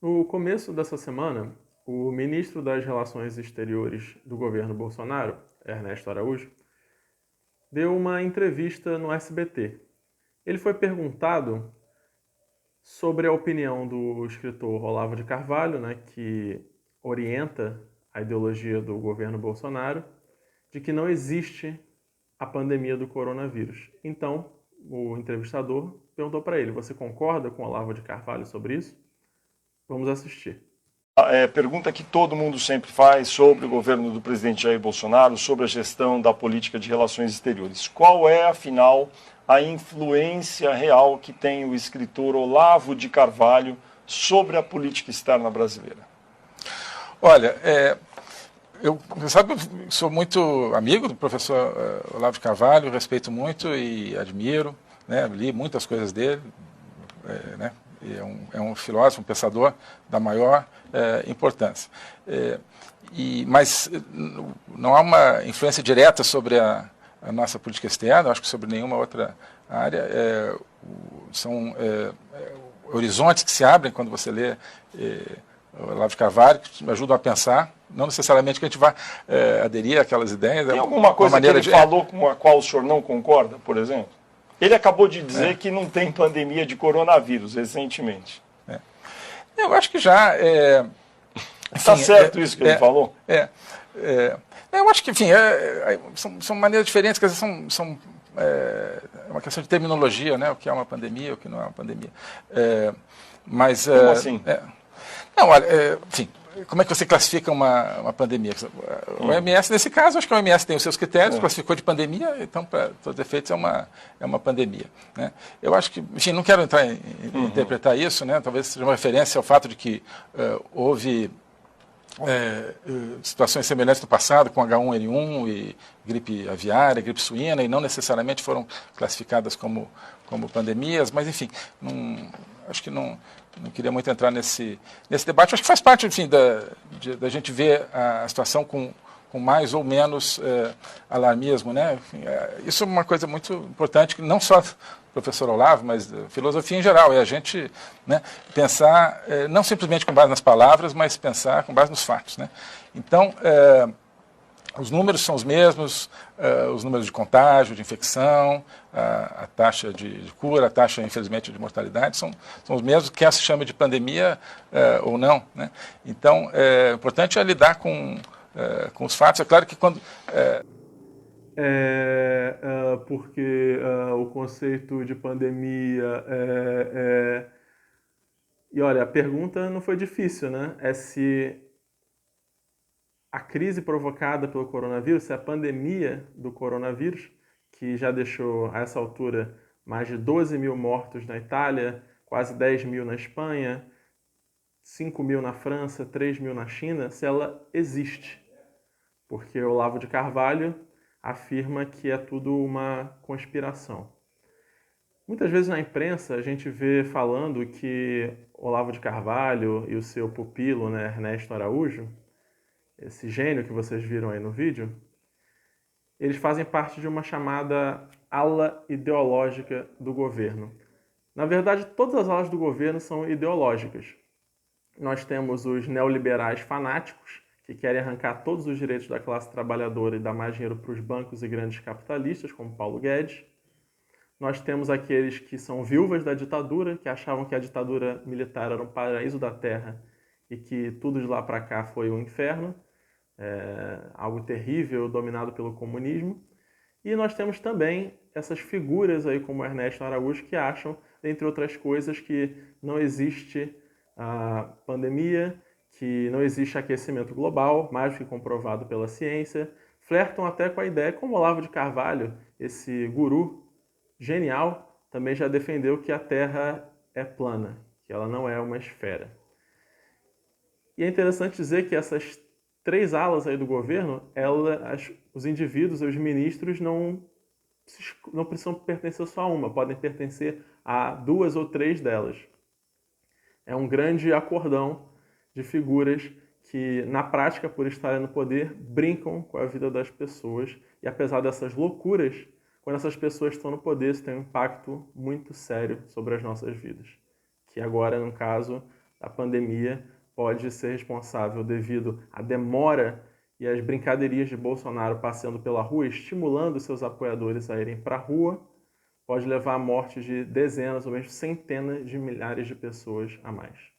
No começo dessa semana, o ministro das Relações Exteriores do governo Bolsonaro, Ernesto Araújo, deu uma entrevista no SBT. Ele foi perguntado sobre a opinião do escritor Olavo de Carvalho, que orienta a ideologia do governo Bolsonaro, de que não existe a pandemia do coronavírus. Então, o entrevistador perguntou para ele: você concorda com Olavo de Carvalho sobre isso? Vamos assistir. Pergunta que todo mundo sempre faz sobre o governo do presidente Jair Bolsonaro, sobre a gestão da política de relações exteriores. Qual é, afinal, a influência real que tem o escritor Olavo de Carvalho sobre a política externa brasileira? Olha, você sabe que eu sou muito amigo do professor Olavo de Carvalho, respeito muito e admiro, né, li muitas coisas dele, né, é um filósofo, um pensador da maior importância. Mas não há uma influência direta sobre a nossa política externa, acho que sobre nenhuma outra área. São horizontes que se abrem quando você lê Olavo de Carvalho, que me ajudam a pensar, não necessariamente que a gente vá aderir àquelas ideias. Tem alguma coisa que ele falou com a qual o senhor não concorda, por exemplo? Ele acabou de dizer que não tem pandemia de coronavírus recentemente. Eu acho que já... Está certo isso que ele falou? Eu acho que, enfim, são maneiras diferentes, quer dizer, é uma questão de terminologia, né? O que é uma pandemia, o que não é uma pandemia. Como assim? Não, olha, enfim, como é que você classifica uma pandemia? O OMS, nesse caso, acho que o OMS tem os seus critérios, classificou de pandemia, então, para todos os efeitos, é uma pandemia. Né? Eu acho que, enfim, não quero entrar em interpretar isso, né? Talvez seja uma referência ao fato de que houve situações semelhantes no passado, com H1N1 e gripe aviária, gripe suína, e não necessariamente foram classificadas como pandemias, mas, enfim, acho que não queria muito entrar nesse debate. Acho que faz parte, enfim, da gente ver a situação com mais ou menos alarmismo, né? Enfim, isso é uma coisa muito importante, que não só do professor Olavo, mas da filosofia em geral, é a gente, né, pensar não simplesmente com base nas palavras, mas pensar com base nos fatos, né? Então, os números são os mesmos, os números de contágio, de infecção, a taxa de cura, a taxa, infelizmente, de mortalidade, são os mesmos, quer se chame de pandemia ou não, né? Então, o importante é lidar com os fatos. É claro que quando... Porque o conceito de pandemia E olha, a pergunta não foi difícil, né? É se a crise provocada pelo coronavírus, se a pandemia do coronavírus, que já deixou, a essa altura, mais de 12 mil mortos na Itália, quase 10 mil na Espanha, 5 mil na França, 3 mil na China, se ela existe. Porque o Olavo de Carvalho afirma que é tudo uma conspiração. Muitas vezes na imprensa a gente vê falando que Olavo de Carvalho e o seu pupilo, né, Ernesto Araújo, esse gênio que vocês viram aí no vídeo, eles fazem parte de uma chamada ala ideológica do governo. Na verdade, todas as alas do governo são ideológicas. Nós temos os neoliberais fanáticos, que querem arrancar todos os direitos da classe trabalhadora e dar mais dinheiro para os bancos e grandes capitalistas, como Paulo Guedes. Nós temos aqueles que são viúvas da ditadura, que achavam que a ditadura militar era um paraíso da terra e que tudo de lá para cá foi um inferno, algo terrível, dominado pelo comunismo. E nós temos também essas figuras aí como Ernesto Araújo que acham, entre outras coisas, que não existe a pandemia, que não existe aquecimento global, mais do que comprovado pela ciência. Flertam até com a ideia, como Olavo de Carvalho, esse guru genial, também já defendeu que a Terra é plana, que ela não é uma esfera. E é interessante dizer que essas três alas aí do governo, os indivíduos, os ministros, não precisam pertencer só a uma, podem pertencer a duas ou três delas. É um grande acordão de figuras que, na prática, por estarem no poder, brincam com a vida das pessoas. E apesar dessas loucuras, quando essas pessoas estão no poder, isso tem um impacto muito sério sobre as nossas vidas. Que agora, no caso, da pandemia pode ser responsável devido à demora e às brincadeirinhas de Bolsonaro passeando pela rua, estimulando seus apoiadores a irem para a rua, pode levar à morte de dezenas ou mesmo centenas de milhares de pessoas a mais.